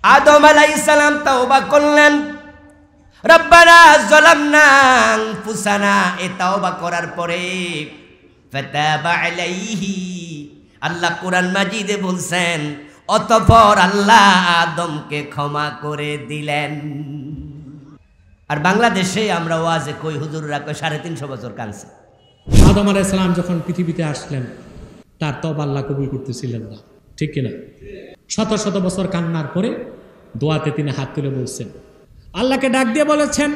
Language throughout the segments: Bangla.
আদম আলাইহিস সালাম তওবা করলেন, রব্বানা যালামনা আনফুসানা, এ তওবা করার পরে ফাতাবা আলাইহি, আল্লাহ কোরআন মাজিদে বলছেন অতঃপর আল্লাহ আদমকে ক্ষমা করে দিলেন। আর বাংলাদেশে আমরা ওয়াজে কই হুজুররা কই 350 বছর কাঁদছে। আদম আলাইহিস সালাম যখন পৃথিবীতে আসলেন তার তওবা আল্লাহ কবুল করতেছিলেন না, ঠিক কিনা? শত শত বছর কান্নার পরে দোয়াতে তিনি হাত তুলে বলছেন, আল্লাহকে ডাক দিয়ে বলেছেন,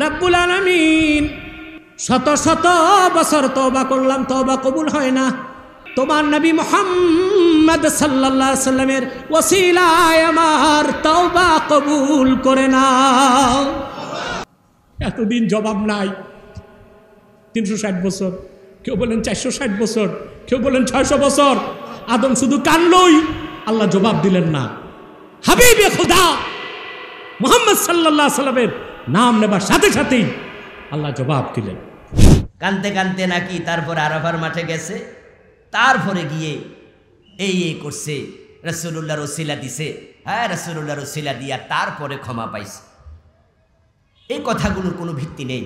রব্বুল আলামিন শত শত বছর তওবা করলাম, তওবা কবুল হয় না, তোমার নবী মুহাম্মদ সাল্লাল্লাহু আলাইহি সাল্লামের ওসিলায় আমার তওবা কবুল করে নাও। এতদিন জবাব নাই। 360 বছর, কেউ বলেন 460 বছর, কেউ বলেন 600 বছর। আদম শুধু কানলই, আল্লাহ জবাব দিলেন না। হাবিবে খোদা মুহাম্মদ সাল্লাল্লাহু আলাইহি সাল্লামের নাম নেবার সাথে সাথেই আল্লাহ জবাব দিলেন। কানতে কানতে নাকি তারপরে আরাফার মাঠে গেছে, তারপরে গিয়ে এই করছে, রাসূলুল্লাহর ওসিলা দিছে, হ্যাঁ রাসূলুল্লাহর ওসিলা দিয়া তারপরে ক্ষমা পাইছে। এই কথাগুলোর কোনো ভিত্তি নেই,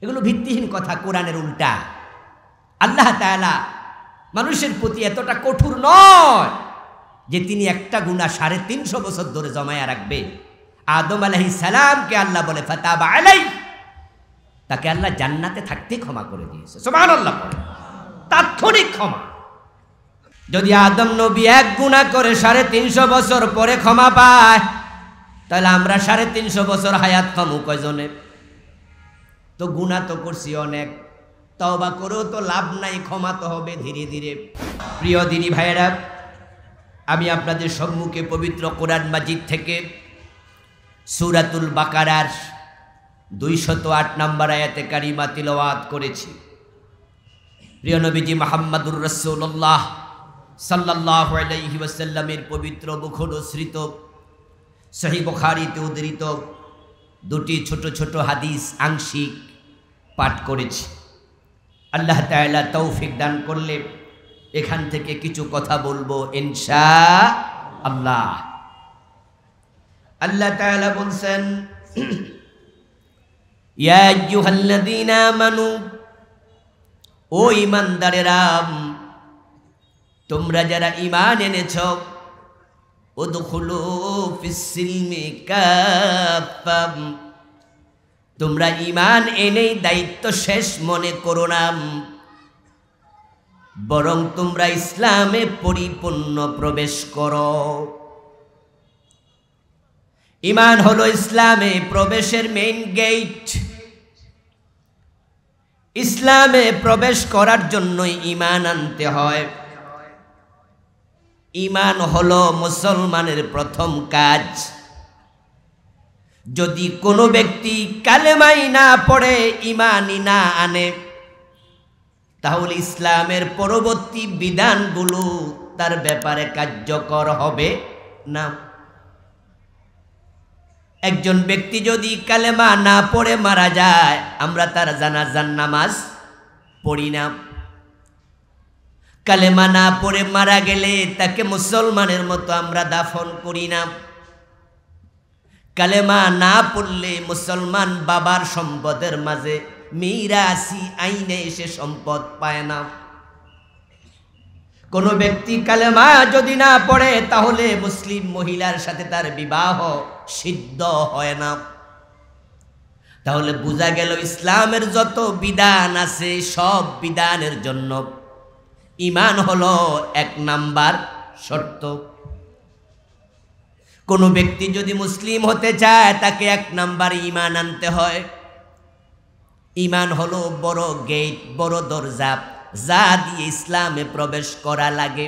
এগুলো ভিত্তিহীন কথা, কোরআনের উল্টা। আল্লাহ তাআলা মানুষের প্রতি এতটা কঠোর নয় যে তিনি একটা গুনাহ 350 বছর ধরে জমায়া রাখবে। আদম আলাইহিস সালামকে আল্লাহ বলে ফাতাবা আলাই, তাকে আল্লাহ জান্নাতে থাকতে ক্ষমা করে দিয়েছে। সুবহানাল্লাহ, তাৎক্ষণিক ক্ষমা। যদি আদম নবী এক গুনাহ করে 350 বছর পরে ক্ষমা পায়, তাহলে আমরা 350 বছর হায়াত পাবো কয়জনে? তো গুনাহ তো করছি অনেক, তওবা করেও তো লাভ নাই, ক্ষমা তো হবে ধীরে ধীরে। প্রিয় দিনী ভাইয়েরা, আমি আপনাদের সম্মুখে পবিত্র কোরআন মাজিদ থেকে সূরাতুল বাকারার 208 নম্বর আয়াতে কারিমা তিলাওয়াত করেছি। প্রিয় নবীজি মুহাম্মদুর রাসূলুল্লাহ সাল্লাল্লাহু আলাইহি ওয়াসাল্লামের পবিত্র মুখোদ্ধৃত সহিহ বুখারীতে উদ্ধৃত 2টি ছোট ছোট হাদিস আংশিক পাঠ করেছি। আল্লাহ তাআলা তৌফিক দান করলে এখান থেকে কিছু কথা বলবো ইনশাআল্লাহ। আল্লাহ তাআলা বলছেন, ইয়া আইয়ুহাল্লাযীনা আমানু, ও ঈমানদারেরা, তোমরা যারা ঈমান এনেছো, উদখুলু ফিস-সিলমি কাফা, তোমরা ঈমান এনেই দায়িত্ব শেষ মনে করো না, বরং তোমরা ইসলামে পরিপূর্ণ প্রবেশ করো। ঈমান হলো ইসলামে প্রবেশের মেইন গেট। ইসলামে প্রবেশ করার জন্যই ঈমান আনতে হয়। ঈমান হলো মুসলমানের প্রথম কাজ। যদি কোনো ব্যক্তি কালেমাই না পড়ে, ঈমানই না আনে, তাহলে ইসলামের পরবর্তী বিধানগুলো তার ব্যাপারে কার্যকর হবে না। একজন ব্যক্তি যদি কালেমা না পড়ে মারা যায়, আমরা তার জানাজার নামাজ পড়ি না। কালেমা না পড়ে মারা গেলে তাকে মুসলমানের মতো আমরা দাফন করি না। কালেমা না পড়লে মুসলমান বাবার সম্পদের মাঝে মিরাসি আইনে এসে সম্পদ পায় না। কোনো ব্যক্তি কালেমা যদি না পড়ে, তাহলে মুসলিম মহিলার সাথে তার বিবাহ সিদ্ধ হয় না। তাহলে বোঝা গেল ইসলামের যত বিধান আছে সব বিধানের জন্য ঈমান হলো 1 নাম্বার শর্ত। কোনো ব্যক্তি যদি মুসলিম হতে চায়, তাকে 1 নাম্বার ঈমান আনতে হয়। ঈমান হলো বড় গেট, বড় দরজা, যা দিয়ে ইসলামে প্রবেশ করা লাগে।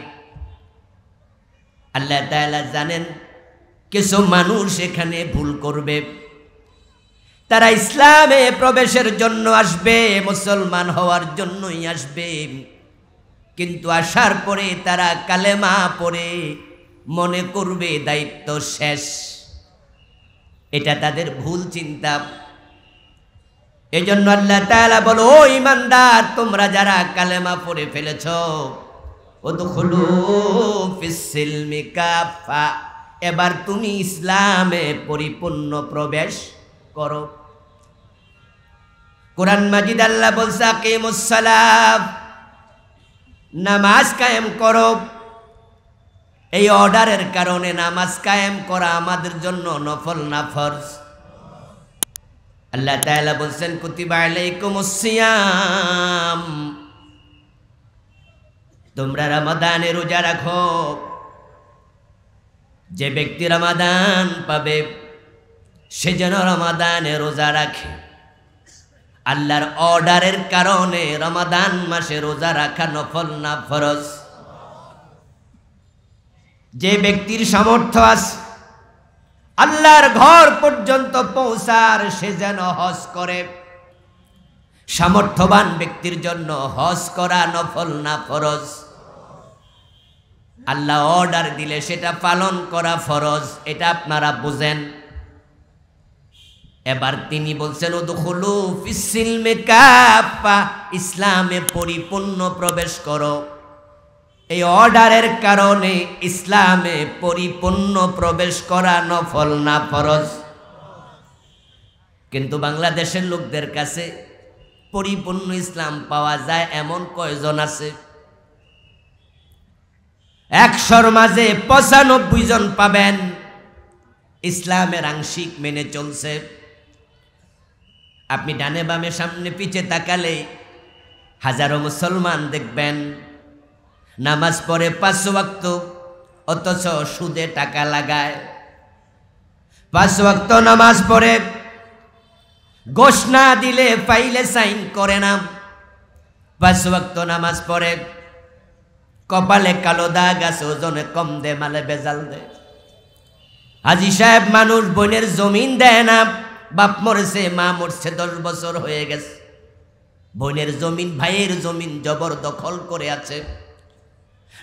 আল্লাহ তাআলা জানেন কিছু মানুষ এখানে ভুল করবে। তারা ইসলামে প্রবেশের জন্য আসবে, মুসলমান হওয়ার জন্যই আসবে, কিন্তু আসার পরে তারা কালেমা পড়ে মনে করবে দায়িত্ব শেষ। এটা তাদের ভুল চিন্তা। এজন্য আল্লাহ তাআলা বলো, ও ঈমানদার, তোমরা যারা কালেমা পড়ে ফেলেছো, উদখুলু ফিস-সিলমি কাফা, এবার তুমি ইসলামে পরিপূর্ণ প্রবেশ করো। কোরআন মাজিদ আল্লাহ বলছে আকিমুস সালাত, নামাজ কায়েম করো। এই অর্ডারের কারণে নামাজ কায়েম করা আমাদের জন্য নফল না ফরজ। আল্লাহ তাআলা বলছেন কুতিবা আলাইকুমুস সিয়াম, তোমরা রমাদানে রোজা রাখো। যে ব্যক্তি রমাদান পাবে সে যেন রমাদানে রোজা রাখে। আল্লাহর অর্ডারের কারণে রমাদান মাসে রোজা রাখা নফল না ফরজ। যে ব্যক্তির সামর্থ্য আছে আল্লাহর ঘর পর্যন্ত পৌঁছার সে যেন হজ করে। সামর্থ্যবান ব্যক্তির জন্য হজ করা নফল না ফরজ। আল্লাহ অর্ডার দিলে সেটা পালন করা ফরজ, এটা আপনারা বুঝেন। এবার তিনি বলছেন উদখুলু ফিস-সিলমি কাফা, ইসলামে পরিপূর্ণ প্রবেশ করো। এই অর্ডারের কারণে ইসলামে পরিপূর্ণ প্রবেশ করা নফল না ফরজ। কিন্তু বাংলাদেশের লোকদের কাছে পরিপূর্ণ ইসলাম পাওয়া যায় এমন কয়জন আছে? 100-র মাঝে 95 জন পাবেন ইসলামের আংশিক মেনে চলছে। আপনি ডানে বামে সামনে পিছে তাকালে হাজারো মুসলমান দেখবেন নামাজ পড়ে 5 ওয়াক্ত, অথচ সুদে টাকা লাগায়। 5 ওয়াক্ত নামাজ পড়ে, ঘোষ না দিলে ফাইলে সাইন করে না। 5 ওয়াক্ত নামাজ পড়ে, কপালে কালো দাগ আছে, ওজনে কম দে, মালে বেজাল দে। হাজি সাহেব মানুষ বোনের জমিন দেয় না, বাপ মরেছে, মা মরছে, 10 বছর হয়ে গেছে, বোনের জমিন ভাইয়ের জমিন জবরদখল করে আছে।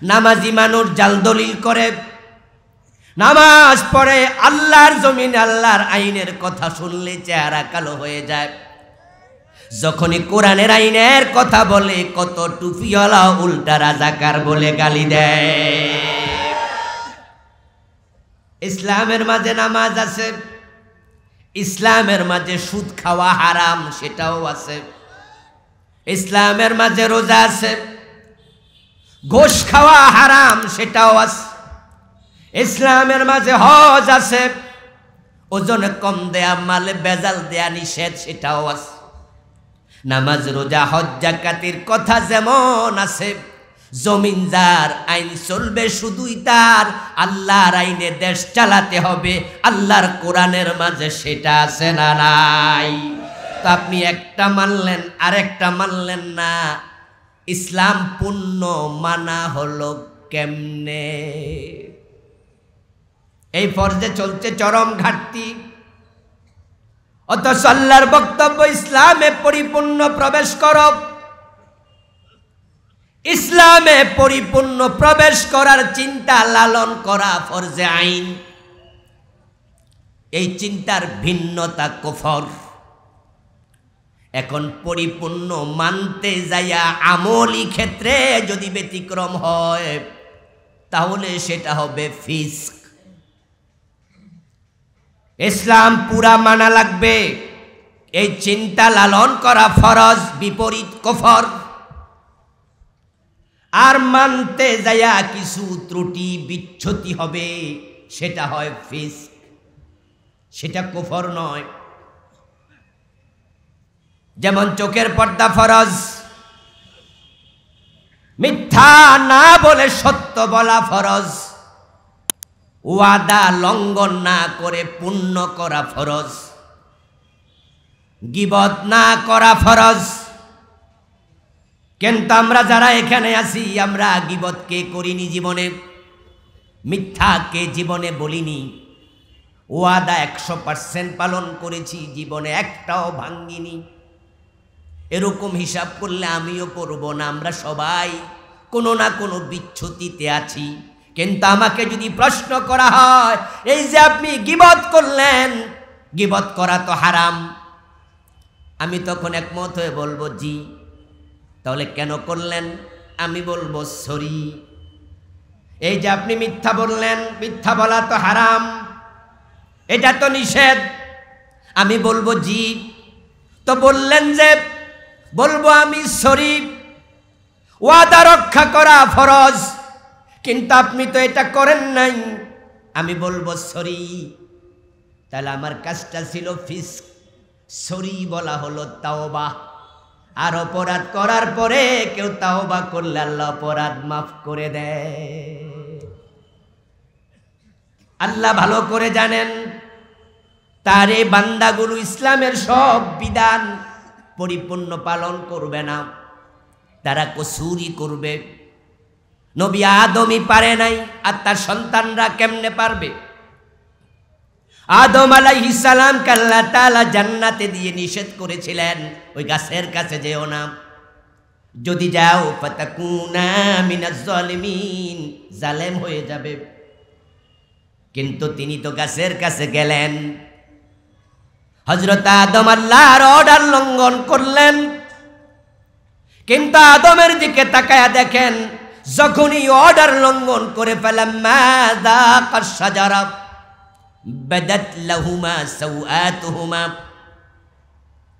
নামাজি মানুষ জাল দলিল করে, নামাজ পড়ে, আল্লাহর জমিন আল্লাহর আইনের কথা শুনলে চেহারা কালো হয়ে যায়। যখনই কোরআনের আইনের কথা বলে কত টুপিওয়ালা উল্টা রাজাকার বলে গালি দেয়। ইসলামের মাঝে নামাজ আছে, ইসলামের মাঝে সুদ খাওয়া হারাম সেটাও আছে। ইসলামের মাঝে রোজা আছে, ঘোষ খাওয়া হারাম সেটাও আছে। ইসলামের মাঝে হজ আছে, ওজনে কম দেয়া মালে বেজাল দেয়া নিষেধ সেটাও আছে। নামাজ রোজা হজ যাকাতের কথা যেমন আছে, জমিন যার আইন চলবে শুধুই তার, আল্লাহর আইনে দেশ চালাতে হবে, আল্লাহর কোরআনের মাঝে সেটা আছে না নাই? তো আপনি একটা মানলেন আরেকটা মানলেন না, ইসলাম পূর্ণ মানা হলো কেমনে? এই ফরজে চলছে চরম ঘাটতি। অথচ আল্লাহর বক্তব্য ইসলামে পরিপূর্ণ প্রবেশ করো। ইসলামে পরিপূর্ণ প্রবেশ করার চিন্তা লালন করা ফরজে আইন। এই চিন্তার ভিন্নতা কুফর। এখন পরিপূর্ণ মানতে যাইয়া আমলি ক্ষেত্রে যদি ব্যতিক্রম হয় তাহলে সেটা হবে ফিস্ক। ইসলাম পুরা মানা লাগবে, এই চিন্তা লালন করা ফরজ, বিপরীত কুফর। আর মানতে যাইয়া কিছু ত্রুটি বিচ্ছুতি হবে সেটা হয় ফিস্ক, সেটা কুফর নয়। যেমন চোখের পর্দা ফরজ, মিথ্যা না বলে সত্য বলা ফরজ, ওয়াদা লঙ্ঘন না করে পূর্ণ করা ফরজ, গীবত না করা ফরজ। কিন্তু আমরা যারা এখানে আছি আমরা গীবত কে করিনি জীবনে, মিথ্যা কে জীবনে বলিনি, ওয়াদা 100% পালন করেছি, জীবনে একটাও ভাঙ্গিনি। এরকম হিসাব করলে আমিও করব না, আমরা সবাই কোনো না কোনো বিচ্ছুতিতে আছি। কিন্তু আমাকে যদি প্রশ্ন করা হয়, এই যে আপনি গীবত করলেন, গীবত করা তো হারাম, আমি তখন একমত হয়ে বলবো জি। তাহলে কেন করলেন? আমি বলবো সরি। এই যে আপনি মিথ্যা বললেন, মিথ্যা বলা তো হারাম, এটা তো নিষেধ। আমি বলবো জি। তো বললেন যে বলবো আমি সরি, ওয়াদা রক্ষা করা ফরজ, কিন্তু আপনি তো এটা করেন নাই। আমি বলবো সরি, তাহলে আমার কাজটা ছিল ফিস্ক, সরি বলা হলো তাওবা। আর অপরাধ করার পরে কেউ তাওবা করলে আল্লাহ অপরাধ মাফ করে দেয়। আল্লাহ ভালো করে জানেন তার এই বান্দাগুলো ইসলামের সব বিধান পরিপূর্ণ পালন করবে না, তারা কসুরি করবে। নবী আদমই পারে নাই, আর তার সন্তানরা কেমনে পারবে? আদম আলাইহিস সালামকে আল্লাহ তাআলা জান্নাতে দিয়ে নিষেধ করেছিলেন ওই গাছের কাছে যেও না, যদি যাও ফাতাকুনা মিনাজ জালিমিন, জালেম হয়ে যাবে। কিন্তু তিনি তো গাছের কাছে গেলেন। হযরত আদম আল্লাহর অর্ডার লঙ্ঘন করলেন, কিন্তু আদমের দিকে তাকায়া দেখেন যখনই অর্ডার লঙ্ঘন করে ফেলেন, মাযা কাশজারা বাদাত লাহুমা সাওআতুহুমা,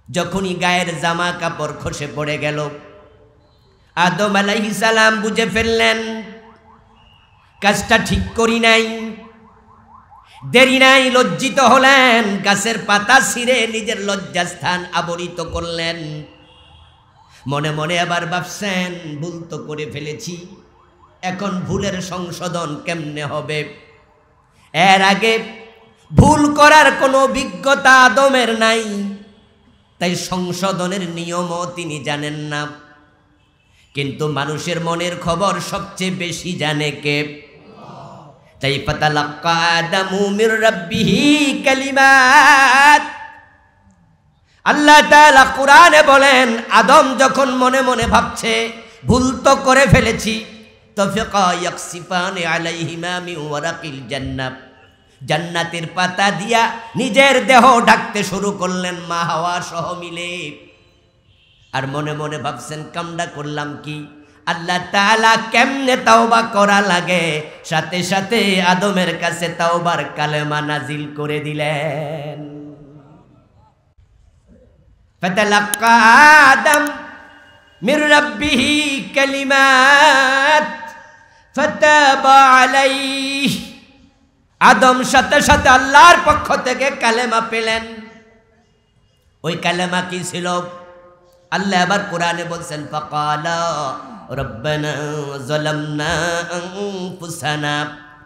যখনই গায়ের জামা কাপড় খসে পড়ে গেল, আদম আলাইহিস সালাম বুঝে ফেললেন কাজটা ঠিক করি নাই। দেরি নাই, লজ্জিত হলেন, গাছের পাতা ছিঁড়ে নিজের লজ্জাস্থান আবরিত করলেন। মনে মনে আবার ভাবছেন ভুল তো করে ফেলেছি, এখন ভুলের সংশোধন কেমনে হবে? এর আগে ভুল করার কোনো অভিজ্ঞতা আদমের নাই, তাই সংশোধনের নিয়মও তিনি জানেন না। কিন্তু মানুষের মনের খবর সবচেয়ে বেশি জানে কে? তাই ফাতালাক্কা আদামু মির রাব্বিহি কালিমাত, আল্লাহ তাআলা কোরআনে বলেন আদম যখন মনে মনে ভাবছে ভুল তো করে ফেলেছি, তাফিকা ইয়াকসিফানি আলাইহিমা মিন ওয়ারাকিল জান্নাহ, জান্নাতের পাতা দিয়া নিজের দেহ ঢাকতে শুরু করলেন মা হাওয়া সহ মিলে। আর মনে মনে ভাবছেন কামডা করলাম কি? আল্লাহ তাআলা কেমনে তাওবা করা লাগে সাথে সাথে আদমের কাছে তাওবার কালেমা নাজিল করে দিলেন। ফাতালাক্কা আদম মির রাব্বিহি কালিমাত ফাতাবা আলাইহি, আদম সাথে সাথে আল্লাহর পক্ষ থেকে কালেমা পেলেন। ওই কালেমা কি ছিল? আল্লাহ আবার কোরআনে বলছেন ফাকালা রব্বানা যালামনা আনফুসানা,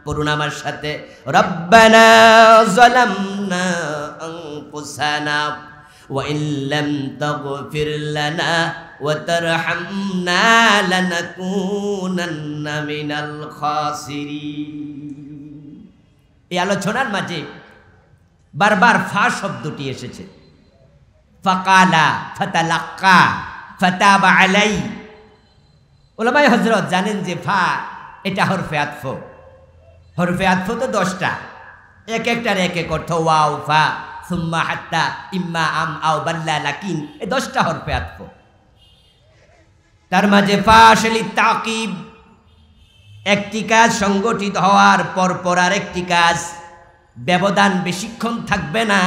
পড়ুন আমার সাথে, রব্বানা যালামনা আনফুসানা ওয়া ইন লাম তাগফির লানা ওয়া তারহামনা লানাকুনান্না মিনাল খাসিরিন। এই আলোচনার মাঝে বারবার ফা শব্দটি এসেছে, ফাকালা, ফাতালাক্কা, ফাতাবা আলাই। ওলামায়ে হযরত জানেন যে ফা এটা হরফে আতফ। হরফে আতফ তো 10টা, এক একটার এক এক অর্থ, ওয়াও, ফা, সুম্মা, হাত্তা, ইম্মা, আম, আও, বাল্লা, লাকিন, এই 10টা হরফে আতফ। তার মাঝে ফা আসলে তাকিব, একটি কাজ সংগঠিত হওয়ার পর পর আরেকটি কাজ, ব্যবধান বেশিক্ষণ থাকবে না,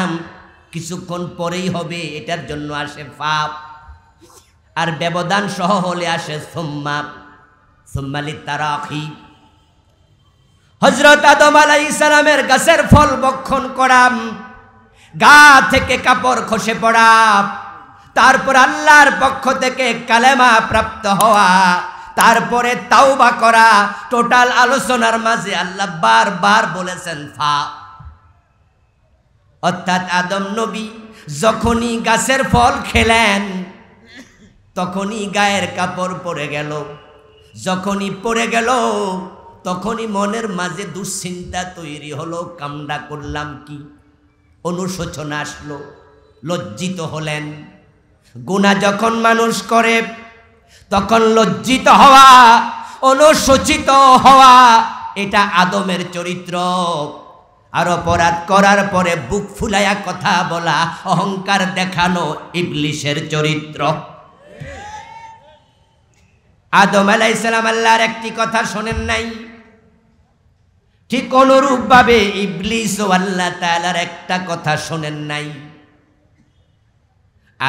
কিছুক্ষণ পরেই হবে, এটার জন্য আসে ফা। আর ব্যবধান সহ হলে আসে সুম্মা, সুম্মা লিতারাখি। হযরত আদম আলাইহিস সালামের গাছের ফল ভক্ষণ করা, গা থেকে কাপড় খসে পড়া, তারপর আল্লাহর পক্ষ থেকে কালেমা প্রাপ্ত হওয়া, তারপরে তাওবা করা, টোটাল আলোচনার মাঝে আল্লাহ বারবার বলেছেন ফা। অর্থাৎ আদম নবী যখনই গাছের ফল খেলেন তখনই গায়ের কাপড় পরে গেল, যখনই পরে গেল তখনই মনের মাঝে দুশ্চিন্তা তৈরি হলো, কামডা করলাম কি? অনুশোচনা আসলো, লজ্জিত হলেন। গুনাহ যখন মানুষ করে তখন লজ্জিত হওয়া, অনুশোচিত হওয়া, এটা আদমের চরিত্র। আর অপরাধ করার পরে বুক ফুলাইয়া কথা বলা, অহংকার দেখানো ইবলিশের চরিত্র। আদম আলাইহিস সালাম আল্লাহর একটি কথা শোনেন নাই, ঠিক অনুরূপ ভাবে ইবলিসও আল্লাহ তাআলার একটা কথা শোনেন নাই।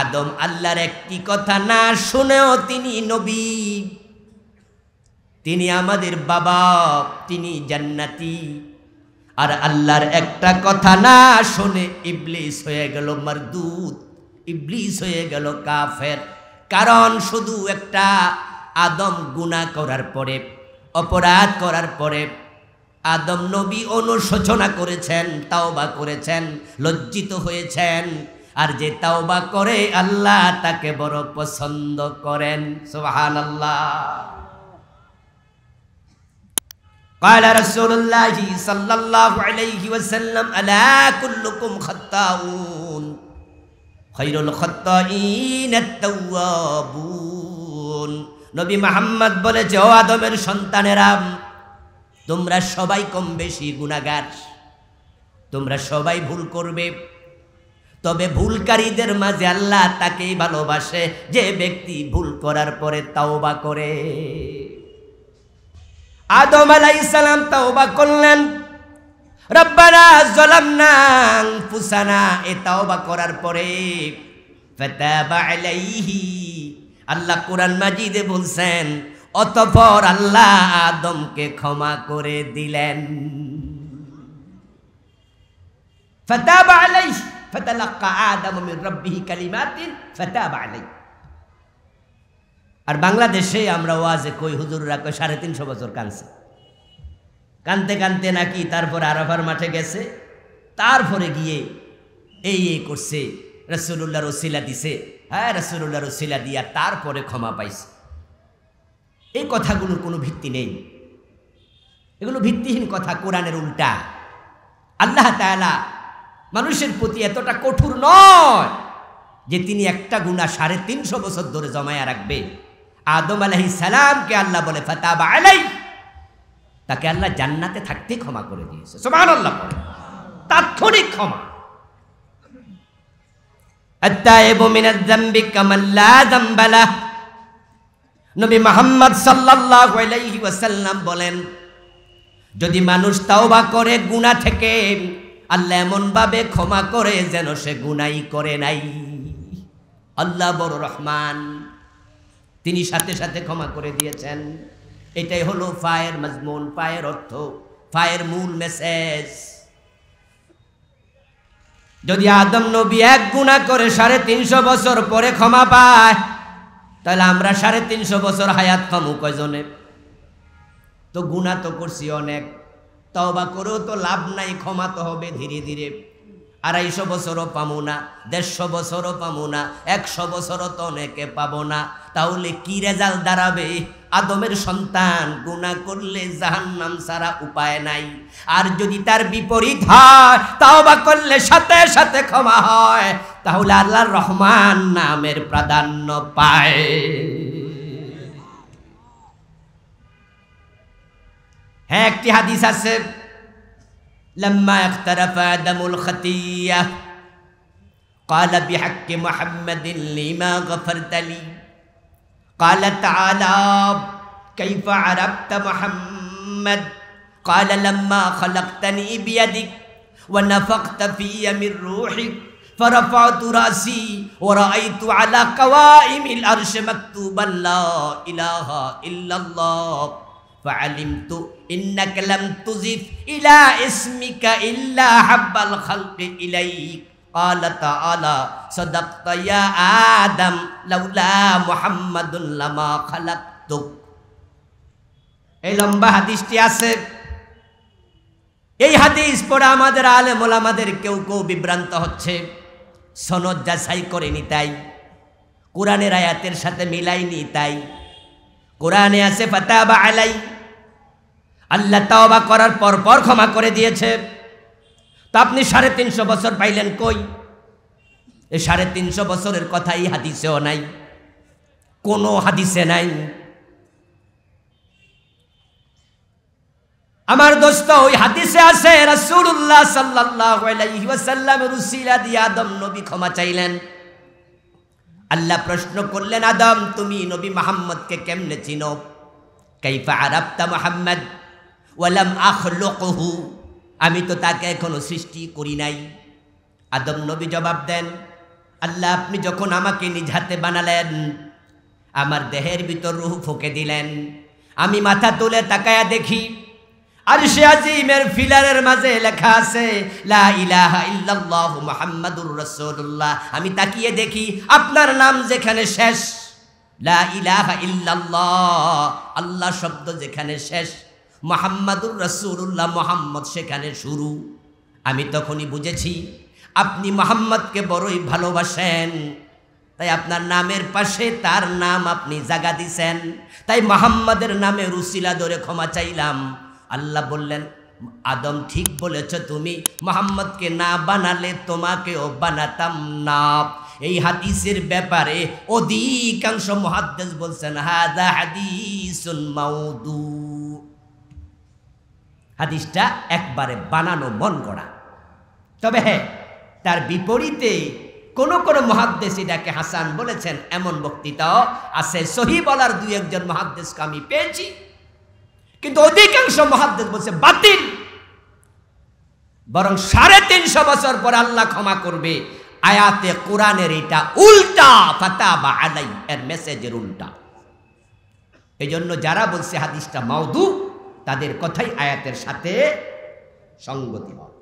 আদম আল্লাহর একটি কথা না শুনেও তিনি নবী, তিনি আমাদের বাবা, তিনি জান্নাতি। আর আল্লাহর একটা কথা না শুনে ইবলিস হয়ে গেল মারদুদ, ইবলিস হয়ে গেল কাফের। কারণ শুধু একটা আদম গুনাহ করার পরে, অপরাধ করার পরে আদম নবী অনুশোচনা করেছেন, তাওবা করেছেন, লজ্জিত হয়েছেন। আর যে তাওবা করে আল্লাহ তাকে বড় পছন্দ করেন। সুবহানাল্লাহ। قال رسول الله صلى الله عليه وسلم ألا كلكم خطاؤون خير الخطائين التوابون। নবী মুহাম্মদ বলেছে, ও আদমের সন্তানেরা, তোমরা সবাই কম বেশি গুনাহগার, তোমরা সবাই ভুল করবে। তবে ভুলকারীদের মাঝে আল্লাহ তাকেই ভালোবাসে যে ব্যক্তি ভুল করার পরে তাওবা করে। আদম আলাইহিস সালাম তাওবা করলেন, রব্বানা যালামনা আনফুসানা, এই তাওবা করার পরে ফাতাবা আলাইহি, আল্লাহ কোরআন মাজিদে বলছেন, অতঃপর আল্লাহ আদমকে ক্ষমা করে দিলেন। ফাতাবা আলাইহি ফাতালাক্কা আদম মিন রাব্বিহি কালিমাতিন ফাতাবা আলাইহি। আর বাংলাদেশে আমরা ওয়াজে কই, হুজুররা কই 350 বছর কাঁদছে, কানতে কানতে নাকি তারপর আরাফার মাঠে গেছে, তারপরে গিয়ে এই করছে, রাসূলুল্লাহর ওসিলা দিছে, হ্যাঁ রাসূলুল্লাহর ওসিলা দিয়া তারপরে ক্ষমা পাইছে। এই কথাগুলোর কোনো ভিত্তি নেই, এগুলো ভিত্তিহীন কথা, কোরআনের উল্টা। আল্লাহ তাআলা মানুষের প্রতি এতটা কঠোর নয় যে তিনি একটা গুনাহ 350 বছর ধরে জমায়া রাখবে। আদম আলাইহিস সালামকে আল্লাহ বলে ফাতাবা আলাইহি, তাকে আল্লাহ জান্নাতে থাকতে ক্ষমা করে দিয়েছে। সুবহানাল্লাহ, তাৎক্ষণিক ক্ষমা। আত-তাইবু মিনাজ যামবি কামান লা যামবা লাহ। নবী মুহাম্মদ সাল্লাল্লাহু আলাইহি ওয়াসাল্লাম বলেন, যদি মানুষ তাওবা করে গুনাহ থেকে, আল্লাহ এমন ভাবে ক্ষমা করে যেন সে গুনাহই করে নাই। আল্লাহ বড় রহমান, তিনি সাথে সাথে ক্ষমা করে দিয়েছেন। এটাই হলো ফায়ের মাজমুন, ফায়ের অর্থ, ফায়ের মূল মেসেজ। যদি আদম নবী এক গুনাহ করে 350 বছর পরে ক্ষমা পায়, তাহলে আমরা 350 বছর হায়াত পামু কয়জনে? তো গুনাহ তো করছি অনেক, তওবা করেও তো লাভ নাই, ক্ষমা তো হবে ধীরে ধীরে। 250 বছরও পাবো না, 150 বছরও পাবো না, 100 বছরও তো অনেকে পাবো না। তাহলে কি রেজাল্ট দাঁড়াবে? আদমের সন্তান গুনাহ করলে জাহান্নাম ছাড়া উপায় নাই। আর যদি তার বিপরীত হয়, তাওবা করলে সাথে সাথে ক্ষমা হয়, তাহলে আল্লাহর রহমান নামের প্রাধান্য পায়। হ্যাঁ, একটি হাদিস আছে, لما اقترف آدم الخطية قال بحق محمد لما غفرت لي قال تعالى كيف عرفت محمد قال لما خلقتني بيدك ونفخت في من روحك فرفعت رأسي ورأيت على قوائم العرش مكتوبا لا إله إلا الله فعلمت إنك لم تضف إلى اسمك إلا حب الخلق إليك قال تعالى صدقت يا آدم لولا محمد لما خلقتك। এই লম্বা হাদিসটি আছে। এই হাদিস পড়ে আমাদের আলেম ওলামাদের কেউ কেউ বিভ্রান্ত হচ্ছে, সনদ যাচাই করেনি তাই, কোরআনের আয়াতের সাথে মিলাইনি তাই। কোরআনে আছে ফাতাবা আলাই, আল্লাহ তাওবা করার পর পর ক্ষমা করে দিয়েছে। তো আপনি 350 বছর পাইলেন কই? এই 350 বছরের কথা এই হাদিসেও নাই, কোনো হাদিসে নাই। আমার দোস্ত, ওই হাদিসে আছে রাসূলুল্লাহ সাল্লাল্লাহু আলাইহি ওয়াসাল্লামের উসিলা দিয়ে আদম নবী ক্ষমা চাইলেন। আল্লাহ প্রশ্ন করলেন, আদম তুমি নবী মুহাম্মদকে কেমনে চিনো? কাইফা আরাফতা মুহাম্মদ ওয়ালাম আখলুকহু, আমি তো তাকে এখনো সৃষ্টি করি নাই। আদম নবী জবাব দেন, আল্লাহ আপনি যখন আমাকে নিজ হাতে বানালেন, আমার দেহের ভিতর রূহ ফুঁকে দিলেন, আমি মাথা তুলে তাকায়া দেখি আরশে আজিমের ফিলারের মাঝে লেখা আছে লা ইলাহা ইল্লাল্লাহু মুহাম্মাদুর রাসূলুল্লাহ। আমি তাকিয়ে দেখি আপনার নাম যেখানে শেষ, লা ইলাহা ইল্লাল্লাহ আল্লাহ শব্দ যেখানে শেষ, মুহাম্মাদুর রাসূলুল্লাহ মুহাম্মদ সেখানে শুরু। আমি তখনই বুঝেছি আপনি মুহাম্মদকে বড়ই ভালোবাসেন, তাই আপনার নামের পাশে তার নাম আপনি জায়গা দিছেন, তাই মুহাম্মাদের নামে উসিলা ধরে ক্ষমা চাইলাম। আল্লাহ বললেন, আদম ঠিক বলেছ তুমি, মুহাম্মদকে না বানালে তোমাকেও বানাতাম না। এই হাদিসের ব্যাপারে অধিকাংশ মুহাদ্দিস বলছেন হাযা হাদিসুন মাউদু, হাদিসটা একবারে বানানো মন গড়া। তবে হ্যাঁ, তার বিপরীতে কোন কোন মুহাদ্দিস এটাকে হাসান বলেছেন, এমন বক্তৃতাও আছে। সহিহ বলার দুই একজন মুহাদ্দিসকে আমি পেয়েছি, কিন্তু অধিকাংশ মুহাদ্দিস বলছে বাতিল। বরং 350 বছর পর আল্লাহ ক্ষমা করবে। আয়াতে কোরআনের এটা উল্টা, ফাতাবা আলাই এর মেসেজের উল্টা। এই জন্য যারা বলছে হাদিসটা মাউদু, তাদের কথাই আয়াতের সাথে সঙ্গতি হয়।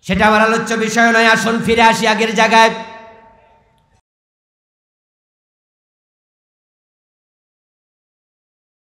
সেটা আমার আলোচ্য বিষয় নয়। আসুন ফিরে আসি আগের জায়গায়।